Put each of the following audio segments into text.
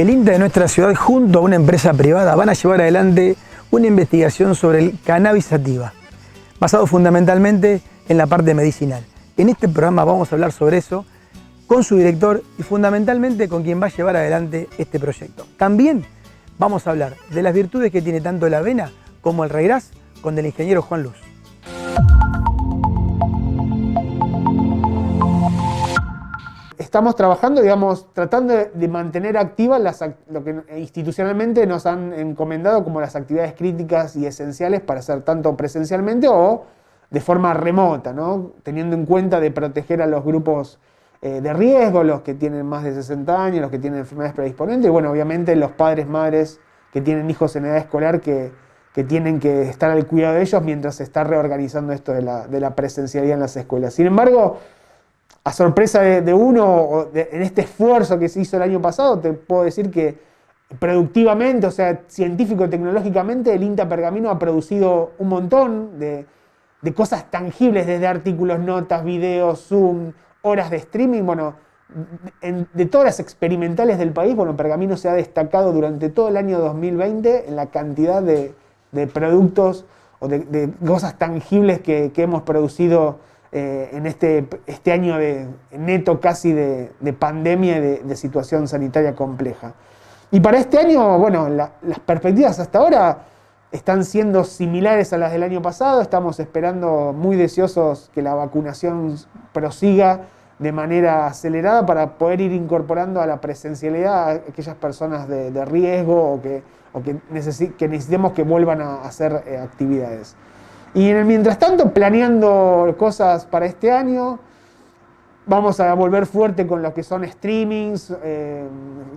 El INTA de nuestra ciudad, junto a una empresa privada, van a llevar adelante una investigación sobre el cannabis sativa, basado fundamentalmente en la parte medicinal. En este programa vamos a hablar sobre eso con su director y fundamentalmente con quien va a llevar adelante este proyecto. También vamos a hablar de las virtudes que tiene tanto la avena como el raigras con el ingeniero Juan Luz. Estamos trabajando, digamos, tratando de mantener activas lo que institucionalmente nos han encomendado como las actividades críticas y esenciales para hacer tanto presencialmente o de forma remota, ¿no? Teniendo en cuenta de proteger a los grupos de riesgo, los que tienen más de 60 años, los que tienen enfermedades predisponentes, y bueno, obviamente los padres, madres que tienen hijos en edad escolar que tienen que estar al cuidado de ellos mientras se está reorganizando esto de la presencialidad en las escuelas. Sin embargo, a sorpresa de uno, en este esfuerzo que se hizo el año pasado, te puedo decir que productivamente, o sea, científico-tecnológicamente, el INTA Pergamino ha producido un montón de cosas tangibles, desde artículos, notas, videos, Zoom, horas de streaming. Bueno, de todas las experimentales del país, bueno, Pergamino se ha destacado durante todo el año 2020 en la cantidad de productos o de cosas tangibles que hemos producido en este año neto casi de pandemia y de situación sanitaria compleja. Y para este año, bueno, las perspectivas hasta ahora están siendo similares a las del año pasado. Estamos esperando muy deseosos que la vacunación prosiga de manera acelerada para poder ir incorporando a la presencialidad a aquellas personas de riesgo o que necesitemos que vuelvan a hacer actividades. Y en el mientras tanto, planeando cosas para este año, vamos a volver fuerte con lo que son streamings,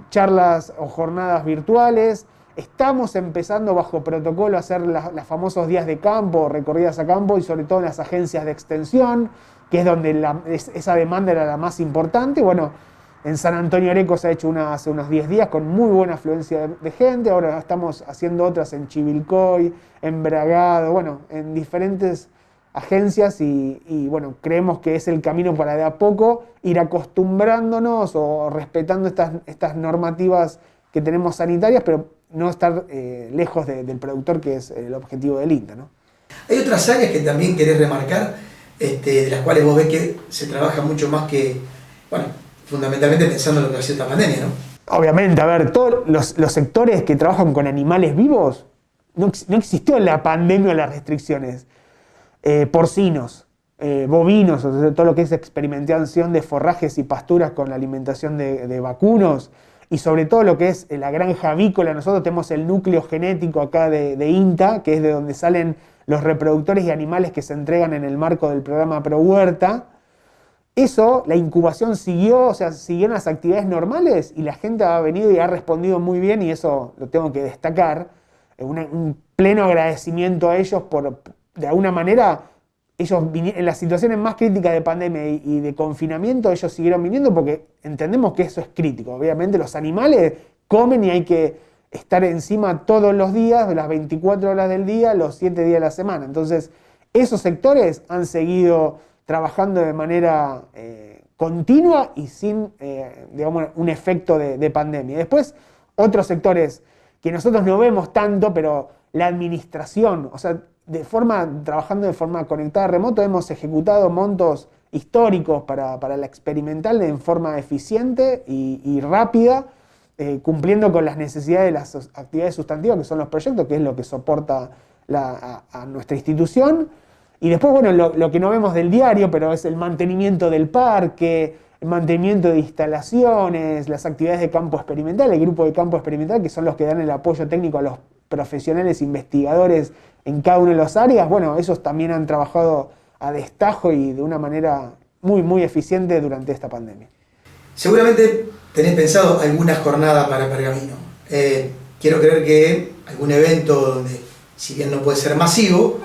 charlas o jornadas virtuales. Estamos empezando bajo protocolo a hacer los famosos días de campo, recorridas a campo, y sobre todo en las agencias de extensión, que es donde esa demanda era la más importante. Bueno, en San Antonio Areco se ha hecho una hace unos 10 días con muy buena afluencia de gente. Ahora estamos haciendo otras en Chivilcoy, en Bragado, bueno, en diferentes agencias y bueno, creemos que es el camino para de a poco ir acostumbrándonos o respetando estas normativas que tenemos sanitarias, pero no estar lejos del productor, que es el objetivo del INTA, ¿no? Hay otras áreas que también querés remarcar, de las cuales vos ves que se trabaja mucho más que, bueno, fundamentalmente pensando en lo que ha sido esta pandemia, ¿no? Obviamente, a ver, todos los sectores que trabajan con animales vivos, no existió en la pandemia las restricciones. Porcinos, bovinos, o sea, todo lo que es experimentación de forrajes y pasturas con la alimentación de vacunos, y sobre todo lo que es la granja avícola. Nosotros tenemos el núcleo genético acá de INTA, que es de donde salen los reproductores y animales que se entregan en el marco del programa Pro Huerta. Eso, la incubación siguió, o sea, siguieron las actividades normales y la gente ha venido y ha respondido muy bien, y eso lo tengo que destacar. Un pleno agradecimiento a ellos por, de alguna manera, ellos en las situaciones más críticas de pandemia y de confinamiento, ellos siguieron viniendo porque entendemos que eso es crítico. Obviamente los animales comen y hay que estar encima todos los días, las 24 horas del día, los 7 días de la semana. Entonces, esos sectores han seguido trabajando de manera continua y sin, digamos, un efecto de pandemia. Después, otros sectores que nosotros no vemos tanto, pero la administración, o sea, trabajando de forma conectada remoto, hemos ejecutado montos históricos para la experimental en forma eficiente y rápida, cumpliendo con las necesidades de las actividades sustantivas, que son los proyectos, que es lo que soporta a nuestra institución. Y después, bueno, lo que no vemos del diario, pero es el mantenimiento del parque, el mantenimiento de instalaciones, las actividades de campo experimental, el grupo de campo experimental, que son los que dan el apoyo técnico a los profesionales investigadores en cada una de las áreas. Bueno, esos también han trabajado a destajo y de una manera muy, muy eficiente durante esta pandemia. Seguramente tenés pensado alguna jornada para Pergamino. Quiero creer que algún evento donde, si bien no puede ser masivo,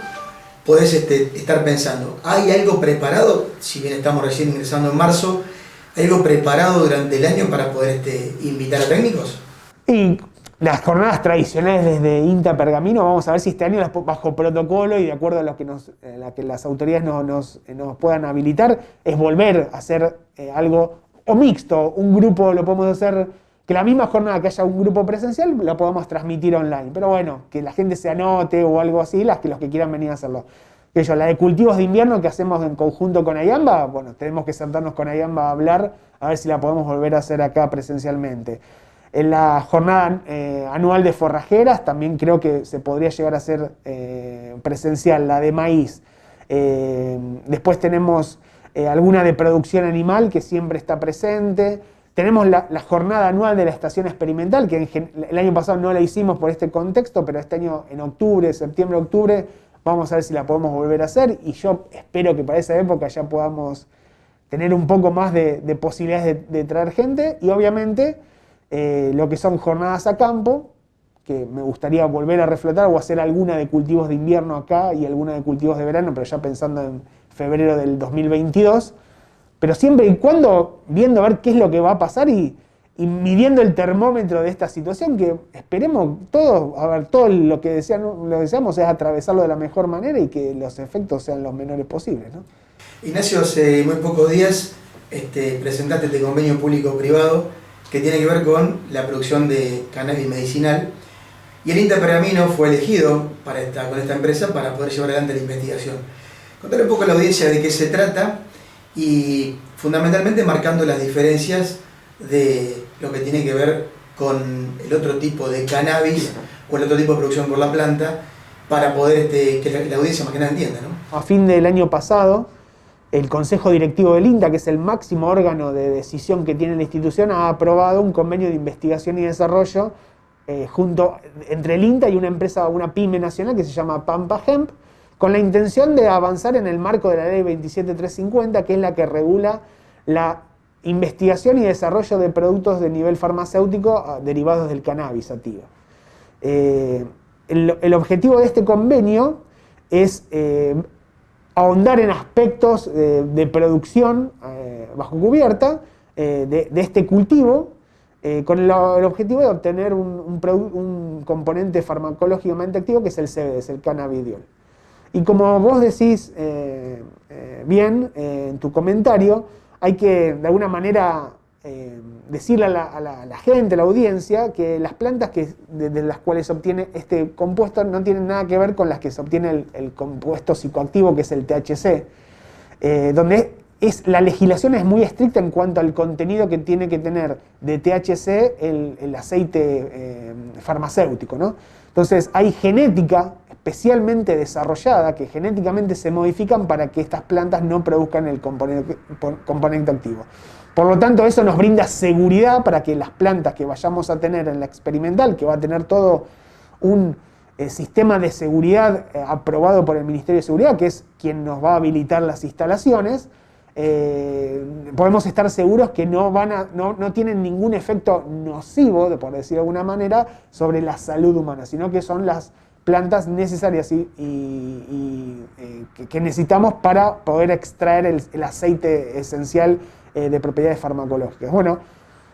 podés estar pensando, ¿hay algo preparado? Si bien estamos recién ingresando en marzo, ¿hay algo preparado durante el año para poder invitar a técnicos? Y las jornadas tradicionales desde INTA Pergamino, vamos a ver si este año bajo protocolo y de acuerdo a lo que las autoridades nos puedan habilitar, es volver a hacer algo o mixto. Un grupo lo podemos hacer que la misma jornada que haya un grupo presencial la podamos transmitir online. Pero bueno, que la gente se anote o algo así, los que quieran venir a hacerlo. La de cultivos de invierno que hacemos en conjunto con AYAMBA, bueno, tenemos que sentarnos con AYAMBA a hablar, a ver si la podemos volver a hacer acá presencialmente. En la jornada anual de forrajeras también creo que se podría llegar a hacer presencial, la de maíz. Después tenemos alguna de producción animal que siempre está presente. Tenemos la jornada anual de la estación experimental, que el año pasado no la hicimos por este contexto, pero este año en octubre, septiembre-octubre, vamos a ver si la podemos volver a hacer, y yo espero que para esa época ya podamos tener un poco más de posibilidades de traer gente, y obviamente lo que son jornadas a campo, que me gustaría volver a reflotar o hacer alguna de cultivos de invierno acá y alguna de cultivos de verano, pero ya pensando en febrero del 2022, pero siempre y cuando viendo a ver qué es lo que va a pasar y midiendo el termómetro de esta situación, que esperemos todos, a ver, todo lo que deseamos es atravesarlo de la mejor manera y que los efectos sean los menores posibles, ¿no? Ignacio, hace muy pocos días presentaste este convenio público-privado que tiene que ver con la producción de cannabis medicinal, y el INTA Pergamino fue elegido con esta empresa para poder llevar adelante la investigación. Contar un poco a la audiencia de qué se trata y fundamentalmente marcando las diferencias de lo que tiene que ver con el otro tipo de cannabis o el otro tipo de producción por la planta, para poder que la audiencia más que nada entienda, ¿no? A fin del año pasado, el Consejo Directivo del INTA, que es el máximo órgano de decisión que tiene la institución, ha aprobado un convenio de investigación y desarrollo entre el INTA y una empresa, una pyme nacional que se llama Pampa Hemp, con la intención de avanzar en el marco de la ley 27350, que es la que regula la investigación y desarrollo de productos de nivel farmacéutico derivados del cannabis sativa. El objetivo de este convenio es ahondar en aspectos de producción bajo cubierta de este cultivo, con el objetivo de obtener un componente farmacológicamente activo que es el CBD, es el cannabidiol. Y como vos decís bien en tu comentario, hay que de alguna manera decirle a la gente, a la audiencia, que las plantas de las cuales se obtiene este compuesto no tienen nada que ver con las que se obtiene el compuesto psicoactivo, que es el THC, donde la legislación es muy estricta en cuanto al contenido que tiene que tener de THC el aceite farmacéutico, ¿no? Entonces hay genética especialmente desarrollada, que genéticamente se modifican para que estas plantas no produzcan el componente activo. Por lo tanto, eso nos brinda seguridad para que las plantas que vayamos a tener en la experimental, que va a tener todo un sistema de seguridad aprobado por el Ministerio de Seguridad, que es quien nos va a habilitar las instalaciones, podemos estar seguros que no tienen ningún efecto nocivo, por decir de alguna manera, sobre la salud humana, sino que son las plantas necesarias que necesitamos para poder extraer el aceite esencial de propiedades farmacológicas. Bueno,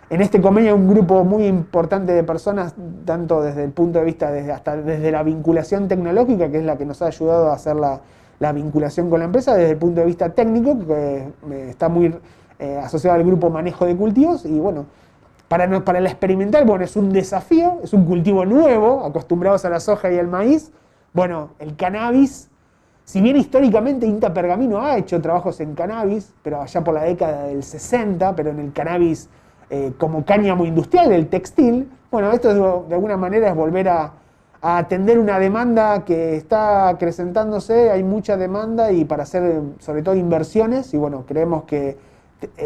en este convenio hay un grupo muy importante de personas, tanto desde el punto de vista, desde la vinculación tecnológica, que es la que nos ha ayudado a hacer la vinculación con la empresa, desde el punto de vista técnico, que está muy asociado al grupo manejo de cultivos, y bueno, para la experimental, bueno, es un desafío, es un cultivo nuevo, acostumbrados a la soja y al maíz. Bueno, el cannabis, si bien históricamente INTA Pergamino ha hecho trabajos en cannabis, pero allá por la década del 60, pero en el cannabis como cáñamo industrial, el textil, bueno, esto de alguna manera es volver a atender una demanda que está acrecentándose, hay mucha demanda y para hacer sobre todo inversiones, y bueno, creemos que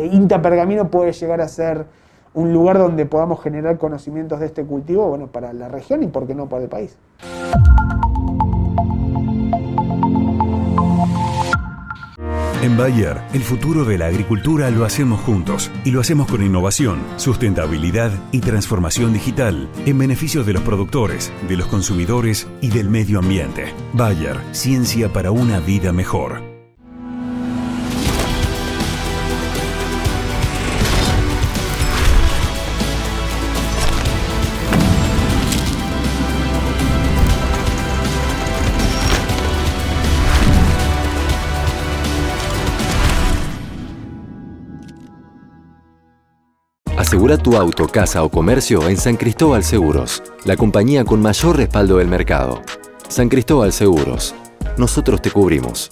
INTA Pergamino puede llegar a ser un lugar donde podamos generar conocimientos de este cultivo, bueno, para la región y por qué no para el país. En Bayer, el futuro de la agricultura lo hacemos juntos y lo hacemos con innovación, sustentabilidad y transformación digital en beneficio de los productores, de los consumidores y del medio ambiente. Bayer, ciencia para una vida mejor. Asegura tu auto, casa o comercio en San Cristóbal Seguros, la compañía con mayor respaldo del mercado. San Cristóbal Seguros. Nosotros te cubrimos.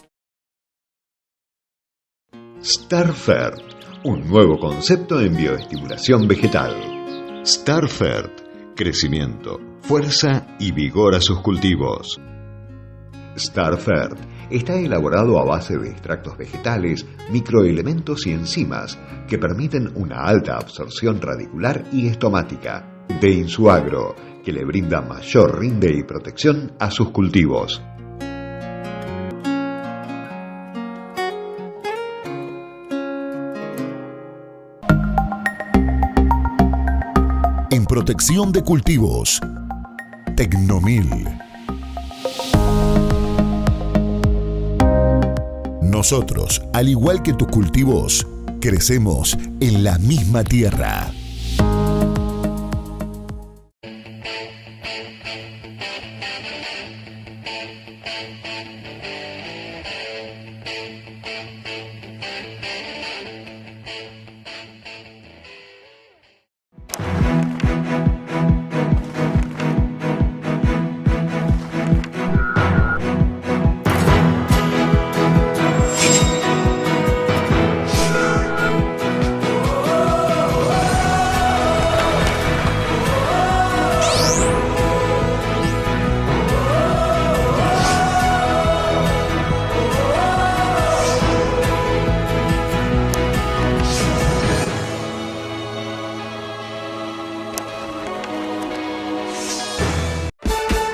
StarFert, un nuevo concepto en bioestimulación vegetal. StarFert, crecimiento, fuerza y vigor a sus cultivos. StarFert está elaborado a base de extractos vegetales, microelementos y enzimas que permiten una alta absorción radicular y estomática. De Insuagro, que le brinda mayor rinde y protección a sus cultivos. En protección de cultivos, Tecnomil. Nosotros, al igual que tus cultivos, crecemos en la misma tierra.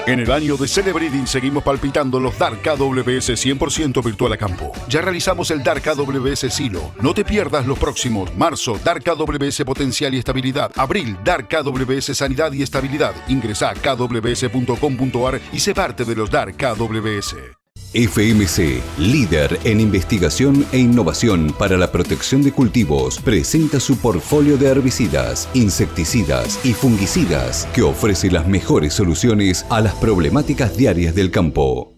En el año de Celebrating seguimos palpitando los Dark AWS 100% virtual a campo. Ya realizamos el Dark AWS Silo. No te pierdas los próximos. Marzo, Dark AWS Potencial y Estabilidad. Abril, Dark AWS Sanidad y Estabilidad. Ingresa a kws.com.ar y sé parte de los Dark AWS. FMC, líder en investigación e innovación para la protección de cultivos, presenta su portfolio de herbicidas, insecticidas y fungicidas que ofrece las mejores soluciones a las problemáticas diarias del campo.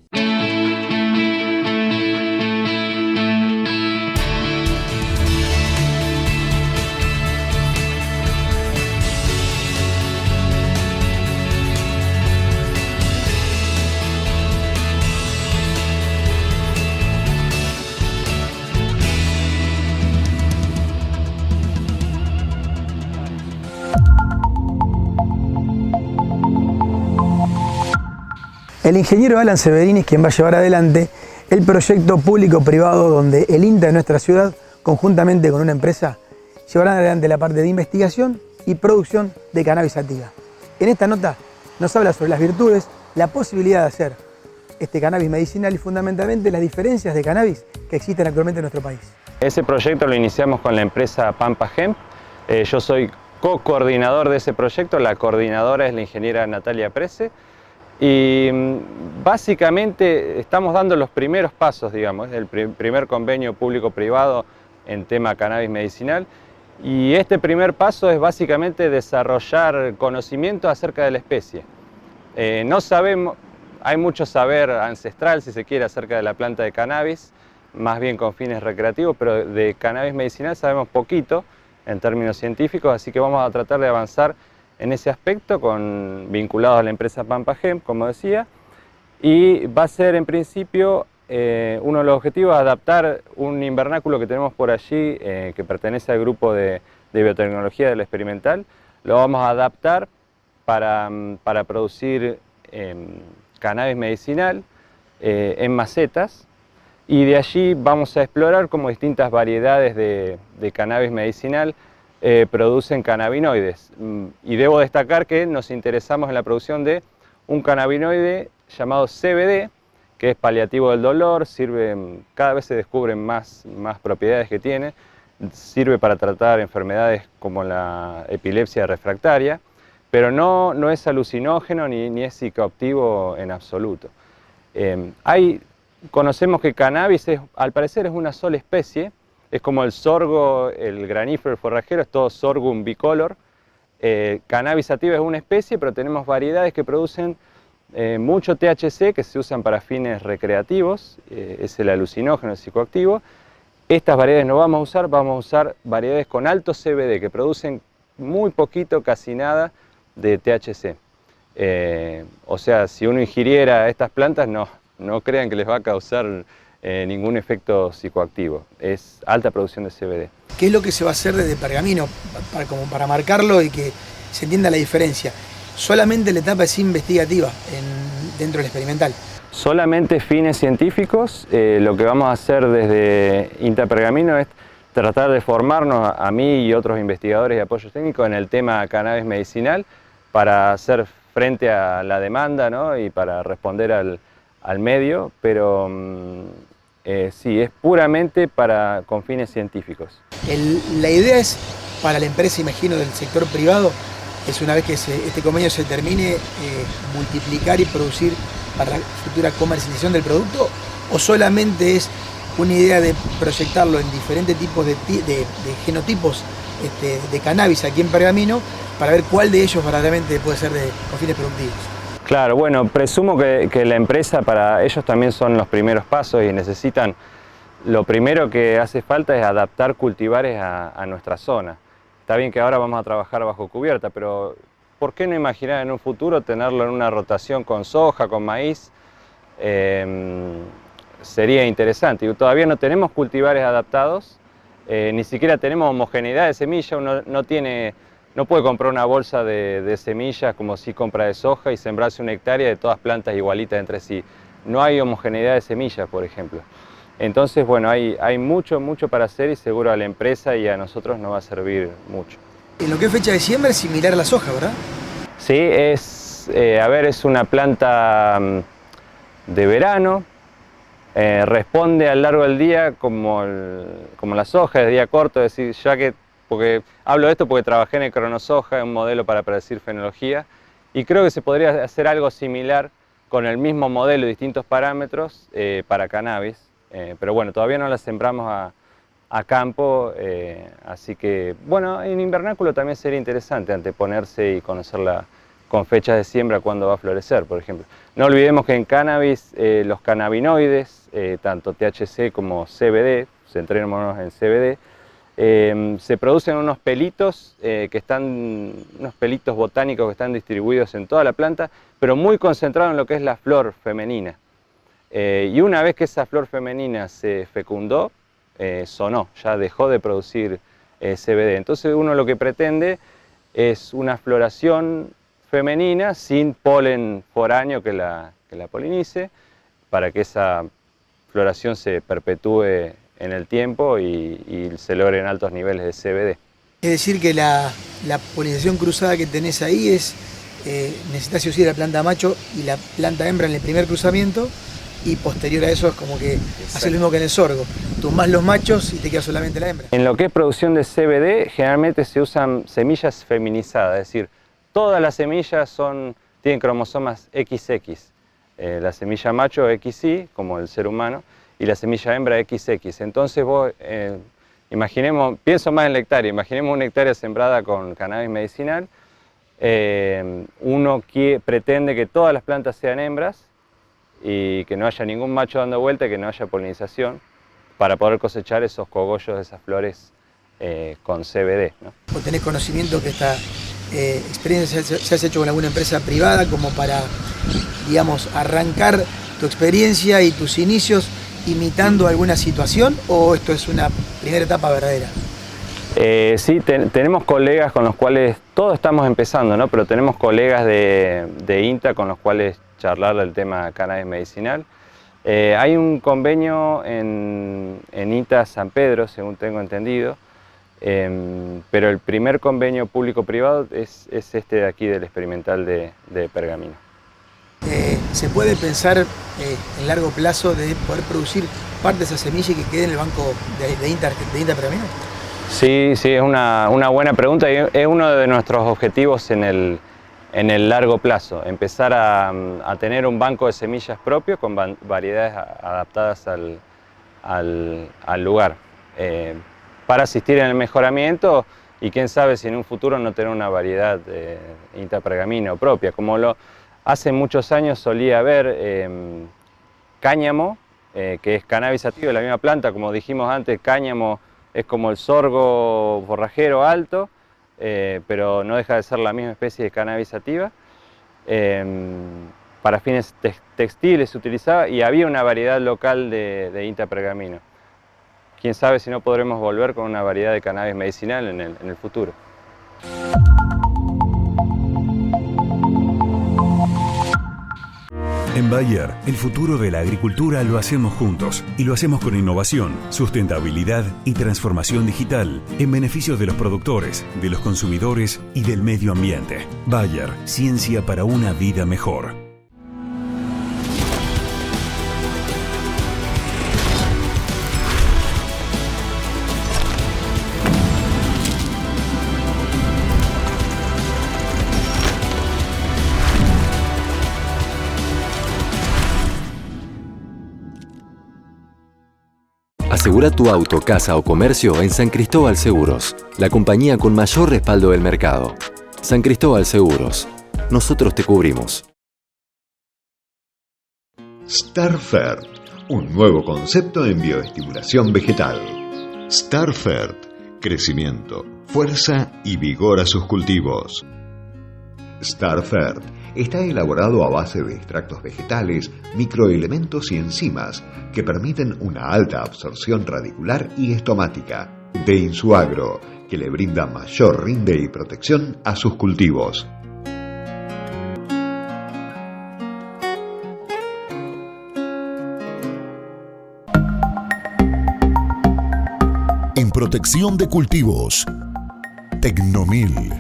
El ingeniero Alan Severini es quien va a llevar adelante el proyecto público-privado donde el INTA de nuestra ciudad, conjuntamente con una empresa, llevarán adelante la parte de investigación y producción de cannabis sativa. En esta nota nos habla sobre las virtudes, la posibilidad de hacer este cannabis medicinal y fundamentalmente las diferencias de cannabis que existen actualmente en nuestro país. Ese proyecto lo iniciamos con la empresa Pampa Hemp. Yo soy co-coordinador de ese proyecto, la coordinadora es la ingeniera Natalia Prese. Y básicamente estamos dando los primeros pasos, digamos, el primer convenio público-privado en tema cannabis medicinal. Y este primer paso es básicamente desarrollar conocimiento acerca de la especie. No sabemos, hay mucho saber ancestral, si se quiere, acerca de la planta de cannabis, más bien con fines recreativos, pero de cannabis medicinal sabemos poquito en términos científicos, así que vamos a tratar de avanzar en ese aspecto, vinculados a la empresa Pampa Hemp, como decía, y va a ser en principio uno de los objetivos adaptar un invernáculo que tenemos por allí, que pertenece al grupo de biotecnología del experimental, lo vamos a adaptar para producir cannabis medicinal en macetas, y de allí vamos a explorar cómo distintas variedades de cannabis medicinal producen cannabinoides. Y debo destacar que nos interesamos en la producción de un cannabinoide llamado CBD, que es paliativo del dolor, cada vez se descubren más propiedades que tiene, sirve para tratar enfermedades como la epilepsia refractaria, pero no es alucinógeno ni es psicoactivo en absoluto. Conocemos que cannabis al parecer es una sola especie. Es como el sorgo, el granífero, el forrajero, es todo sorghum bicolor. Cannabis sativa es una especie, pero tenemos variedades que producen mucho THC, que se usan para fines recreativos, es el alucinógeno, el psicoactivo. Estas variedades no vamos a usar variedades con alto CBD, que producen muy poquito, casi nada, de THC. O sea, si uno ingiriera estas plantas, no crean que les va a causar ningún efecto psicoactivo. Es alta producción de CBD. ¿Qué es lo que se va a hacer desde Pergamino como para marcarlo y que se entienda la diferencia? Solamente la etapa es investigativa dentro del experimental. Solamente fines científicos. Lo que vamos a hacer desde INTA Pergamino es tratar de formarnos a mí y otros investigadores y apoyos técnicos en el tema cannabis medicinal para hacer frente a la demanda, ¿no? Y para responder al medio, pero sí, es puramente con fines científicos. La idea es para la empresa, imagino, del sector privado, es una vez que este convenio se termine, multiplicar y producir para la futura comercialización del producto, o solamente es una idea de proyectarlo en diferentes tipos de genotipos de cannabis aquí en Pergamino para ver cuál de ellos verdaderamente puede ser con fines productivos. Claro, bueno, presumo que la empresa, para ellos también son los primeros pasos y necesitan, lo primero que hace falta es adaptar cultivares a nuestra zona. Está bien que ahora vamos a trabajar bajo cubierta, pero ¿por qué no imaginar en un futuro tenerlo en una rotación con soja, con maíz? Sería interesante. Y todavía no tenemos cultivares adaptados, ni siquiera tenemos homogeneidad de semilla. Uno no puede comprar una bolsa de semillas como si compra de soja y sembrarse una hectárea de todas plantas igualitas entre sí. No hay homogeneidad de semillas, por ejemplo. Entonces, bueno, hay mucho para hacer y seguro a la empresa y a nosotros nos va a servir mucho. En lo que es fecha de siembra es similar a la soja, ¿verdad? Sí, es una planta de verano. Responde a lo largo del día como la soja, es día corto, es decir, porque hablo de esto porque trabajé en el Cronosoja, un modelo para predecir fenología, y creo que se podría hacer algo similar con el mismo modelo y distintos parámetros para cannabis, pero bueno, todavía no la sembramos a campo, así que bueno, en invernáculo también sería interesante anteponerse y conocerla con fechas de siembra cuando va a florecer, por ejemplo. No olvidemos que en cannabis los cannabinoides, tanto THC como CBD, centrémonos en CBD, se producen unos pelitos unos pelitos botánicos que están distribuidos en toda la planta, pero muy concentrados en lo que es la flor femenina. Y una vez que esa flor femenina se fecundó, sonó, ya dejó de producir CBD. Entonces uno lo que pretende es una floración femenina sin polen foráneo que la polinice, para que esa floración se perpetúe en el tiempo y se logren altos niveles de CBD. Es decir que la polinización cruzada que tenés ahí necesitas sí o sí la planta macho y la planta hembra en el primer cruzamiento, y posterior a eso es como que hace lo mismo que en el sorgo, tumbás los machos y te queda solamente la hembra. En lo que es producción de CBD generalmente se usan semillas feminizadas, es decir, todas las semillas tienen cromosomas XX, la semilla macho XY, como el ser humano, y la semilla hembra XX. Entonces vos, pienso más en la hectárea, imaginemos una hectárea sembrada con cannabis medicinal, uno pretende que todas las plantas sean hembras y que no haya ningún macho dando vuelta, que no haya polinización, para poder cosechar esos cogollos, esas flores con CBD, ¿no? ¿O tenés conocimiento que esta experiencia se has hecho con alguna empresa privada como para, digamos, arrancar tu experiencia y tus inicios imitando alguna situación, o esto es una primera etapa verdadera? Sí, tenemos colegas con los cuales todos estamos empezando, ¿no? Pero tenemos colegas de INTA con los cuales charlar del tema cannabis medicinal. Hay un convenio en INTA San Pedro, según tengo entendido, pero el primer convenio público-privado es este de aquí, del experimental de Pergamino. ¿Se puede pensar en largo plazo de poder producir parte de esa semilla y que quede en el banco de INTA Pergamino? Sí, es una buena pregunta y es uno de nuestros objetivos en el largo plazo, empezar a tener un banco de semillas propio con variedades adaptadas al lugar, para asistir en el mejoramiento y quién sabe si en un futuro no tener una variedad de INTA Pergamino propia, como hace muchos años solía haber cáñamo, que es cannabis sativa de la misma planta, como dijimos antes, cáñamo es como el sorgo forrajero alto, pero no deja de ser la misma especie de cannabis sativa. Para fines textiles se utilizaba y había una variedad local de INTA pergamino. Quién sabe si no podremos volver con una variedad de cannabis medicinal en el futuro. En Bayer, el futuro de la agricultura lo hacemos juntos y lo hacemos con innovación, sustentabilidad y transformación digital en beneficio de los productores, de los consumidores y del medio ambiente. Bayer, ciencia para una vida mejor. Asegura tu auto, casa o comercio en San Cristóbal Seguros, la compañía con mayor respaldo del mercado. San Cristóbal Seguros. Nosotros te cubrimos. StarFert, un nuevo concepto en bioestimulación vegetal. StarFert, crecimiento, fuerza y vigor a sus cultivos. StarFert está elaborado a base de extractos vegetales, microelementos y enzimas que permiten una alta absorción radicular y estomática de Insuagro, que le brinda mayor rinde y protección a sus cultivos. En protección de cultivos, Tecnomil.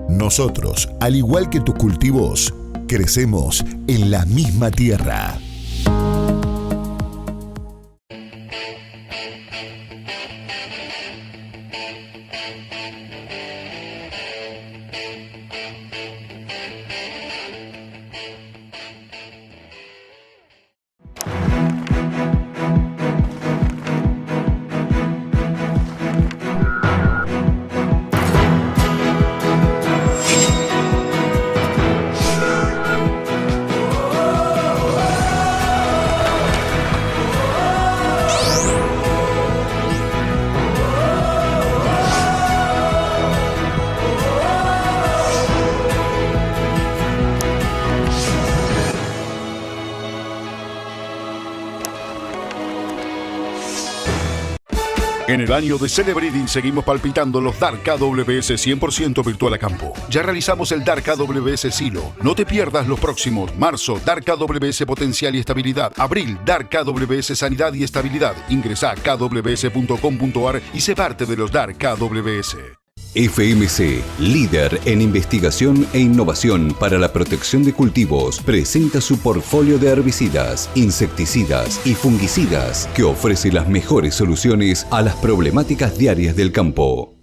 Nosotros, al igual que tus cultivos, crecemos en la misma tierra. En el año de Celebreading seguimos palpitando los Dark AWS 100% virtual a campo. Ya realizamos el Dark AWS Silo. No te pierdas los próximos. Marzo, Dark AWS Potencial y Estabilidad. Abril, Dark AWS Sanidad y Estabilidad. Ingresa a kws.com.ar y sé parte de los Dark AWS. FMC, líder en investigación e innovación para la protección de cultivos, presenta su portfolio de herbicidas, insecticidas y fungicidas que ofrece las mejores soluciones a las problemáticas diarias del campo.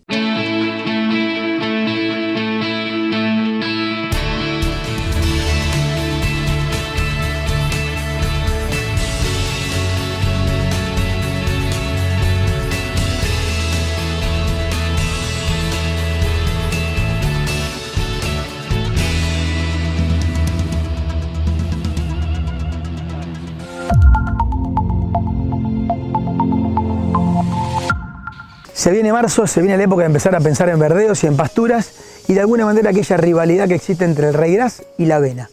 Se viene marzo, se viene la época de empezar a pensar en verdeos y en pasturas y de alguna manera aquella rivalidad que existe entre el regras y la avena.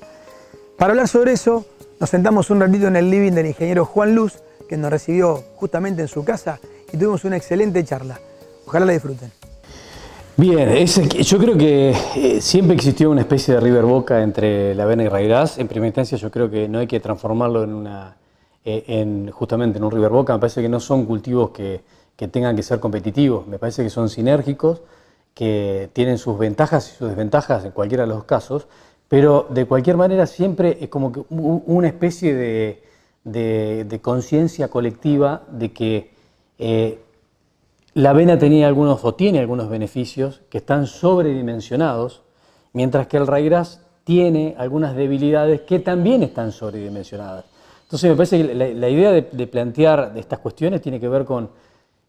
Para hablar sobre eso, nos sentamos un ratito en el living del ingeniero Juan Luz, que nos recibió justamente en su casa y tuvimos una excelente charla. Ojalá la disfruten. Bien, yo creo que siempre existió una especie de River Boca entre la avena y regras. En primera instancia yo creo que no hay que transformarlo justamente en un River Boca. Me parece que no son cultivos que tengan que ser competitivos, me parece que son sinérgicos, que tienen sus ventajas y sus desventajas en cualquiera de los casos, pero de cualquier manera siempre es como que una especie de conciencia colectiva de que la avena tenía algunos o tiene algunos beneficios que están sobredimensionados, mientras que el regras tiene algunas debilidades que también están sobredimensionadas. Entonces me parece que la idea de plantear estas cuestiones tiene que ver con,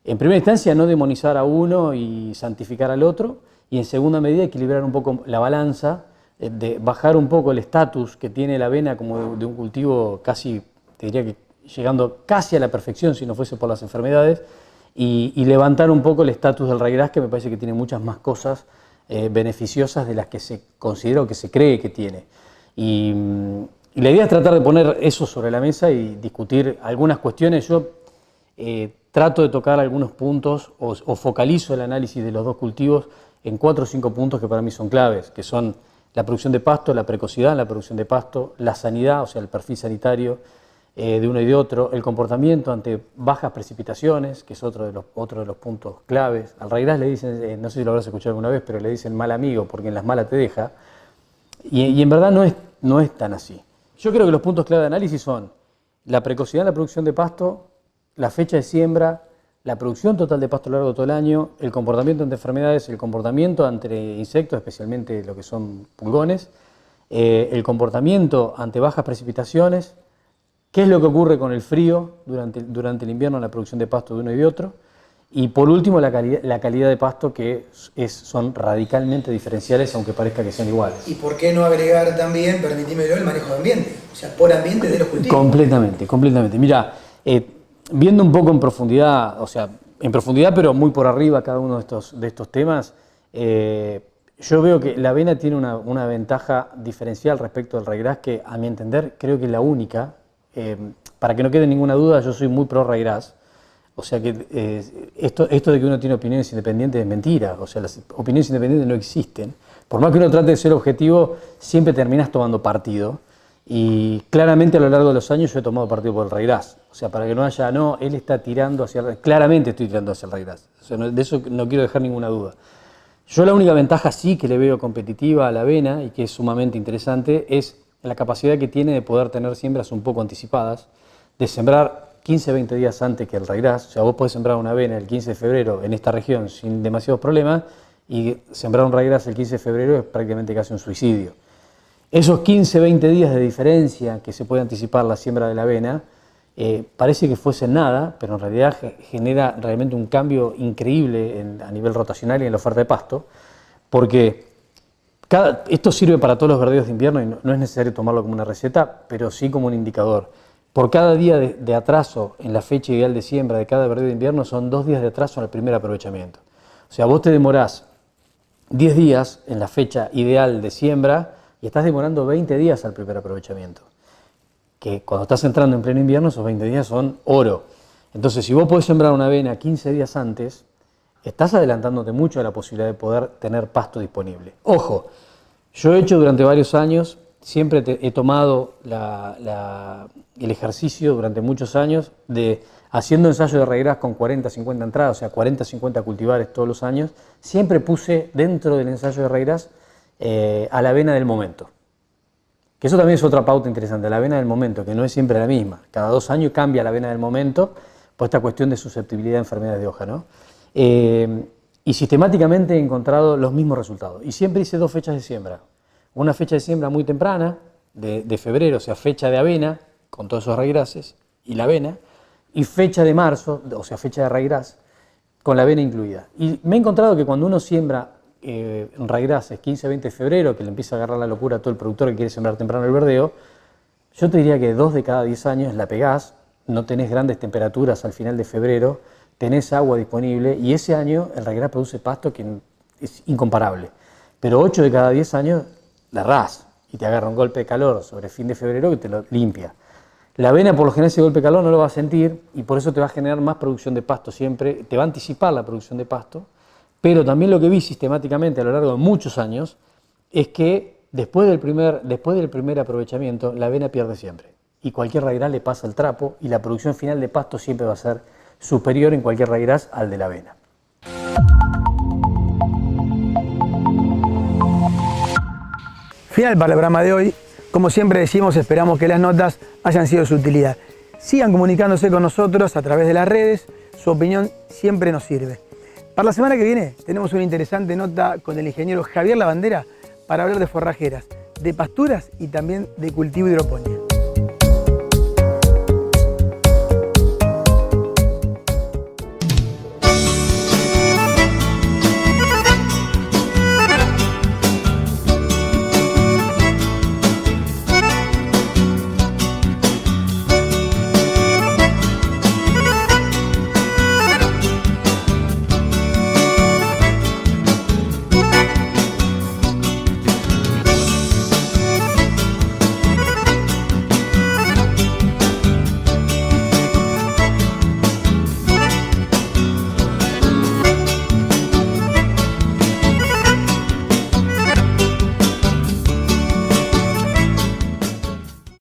en primera instancia, no demonizar a uno y santificar al otro, y en segunda medida equilibrar un poco la balanza, de bajar un poco el estatus que tiene la avena como de un cultivo casi, te diría que llegando casi a la perfección si no fuese por las enfermedades, y levantar un poco el estatus del raigras, que me parece que tiene muchas más cosas beneficiosas de las que se considera o que se cree que tiene. Y la idea es tratar de poner eso sobre la mesa y discutir algunas cuestiones. Yo trato de tocar algunos puntos o focalizo el análisis de los dos cultivos en 4 o 5 puntos que para mí son claves, que son la producción de pasto, la precocidad en la producción de pasto, la sanidad, o sea, el perfil sanitario de uno y de otro, el comportamiento ante bajas precipitaciones, que es otro de los puntos claves. Al raigras le dicen, no sé si lo habrás escuchado alguna vez, pero le dicen mal amigo, porque en las malas te deja, y en verdad no es tan así. Yo creo que los puntos clave de análisis son la precocidad en la producción de pasto, la fecha de siembra, la producción total de pasto a lo largo de todo el año, el comportamiento ante enfermedades, el comportamiento ante insectos, especialmente lo que son pulgones, el comportamiento ante bajas precipitaciones, qué es lo que ocurre con el frío durante el invierno en la producción de pasto de uno y de otro, y por último la calidad de pasto, que son radicalmente diferenciales, aunque parezca que sean iguales. ¿Y por qué no agregar también, permitímelo, el manejo de ambiente? O sea, por ambiente de los cultivos. Completamente. Mira, viendo un poco en profundidad, o sea, en profundidad pero muy por arriba cada uno de estos temas, yo veo que la avena tiene una ventaja diferencial respecto al raigras que, a mi entender, creo que es la única. Para que no quede ninguna duda, yo soy muy pro raigras. O sea que esto de que uno tiene opiniones independientes es mentira. O sea, las opiniones independientes no existen. Por más que uno trate de ser objetivo, siempre terminas tomando partido. Y claramente a lo largo de los años yo he tomado partido por el raigras. O sea, para que no haya, él está tirando hacia el raigras. Claramente estoy tirando hacia el raigras. O sea, de eso no quiero dejar ninguna duda. Yo la única ventaja sí que le veo competitiva a la avena y que es sumamente interesante es la capacidad que tiene de poder tener siembras un poco anticipadas, de sembrar 15-20 días antes que el raigras. O sea, vos podés sembrar una avena el 15 de febrero en esta región sin demasiados problemas y sembrar un raigras el 15 de febrero es prácticamente casi un suicidio. Esos 15-20 días de diferencia que se puede anticipar la siembra de la avena, parece que fuese nada, pero en realidad genera realmente un cambio increíble a nivel rotacional y en la oferta de pasto, porque esto sirve para todos los verdeos de invierno y no es necesario tomarlo como una receta, pero sí como un indicador. Por cada día de atraso en la fecha ideal de siembra de cada verdeo de invierno son 2 días de atraso en el primer aprovechamiento. O sea, vos te demorás 10 días en la fecha ideal de siembra y estás demorando 20 días al primer aprovechamiento. Que cuando estás entrando en pleno invierno, esos 20 días son oro. Entonces, si vos podés sembrar una avena 15 días antes, estás adelantándote mucho a la posibilidad de poder tener pasto disponible. Ojo, yo he hecho durante varios años, siempre he tomado el ejercicio durante muchos años de haciendo ensayos de raigras con 40-50 entradas, o sea, 40-50 cultivares todos los años, siempre puse dentro del ensayo de raigras a la avena del momento. Que eso también es otra pauta interesante, la avena del momento, que no es siempre la misma. Cada 2 años cambia la avena del momento por esta cuestión de susceptibilidad a enfermedades de hoja, ¿no? Y sistemáticamente he encontrado los mismos resultados. Y siempre hice 2 fechas de siembra. Una fecha de siembra muy temprana, de febrero, o sea, fecha de avena, con todos esos raigrases, y la avena, y fecha de marzo, o sea, fecha de raigras, con la avena incluida. Y me he encontrado que cuando uno siembra raigrases 15-20 de febrero, que le empieza a agarrar la locura a todo el productor que quiere sembrar temprano el verdeo, yo te diría que 2 de cada 10 años la pegás, no tenés grandes temperaturas al final de febrero, tenés agua disponible y ese año el raigras produce pasto que es incomparable. Pero 8 de cada 10 años la errás y te agarra un golpe de calor sobre fin de febrero que te lo limpia. La avena por lo general ese golpe de calor no lo va a sentir y por eso te va a generar más producción de pasto siempre, te va a anticipar la producción de pasto, pero también lo que vi sistemáticamente a lo largo de muchos años es que después del primer aprovechamiento la avena pierde siempre y cualquier raigras le pasa el trapo y la producción final de pasto siempre va a ser superior en cualquier raigras al de la avena. Final para el programa de hoy. Como siempre decimos, esperamos que las notas hayan sido de su utilidad. Sigan comunicándose con nosotros a través de las redes, su opinión siempre nos sirve. Para la semana que viene tenemos una interesante nota con el ingeniero Javier Lavandera para hablar de forrajeras, de pasturas y también de cultivo hidroponía.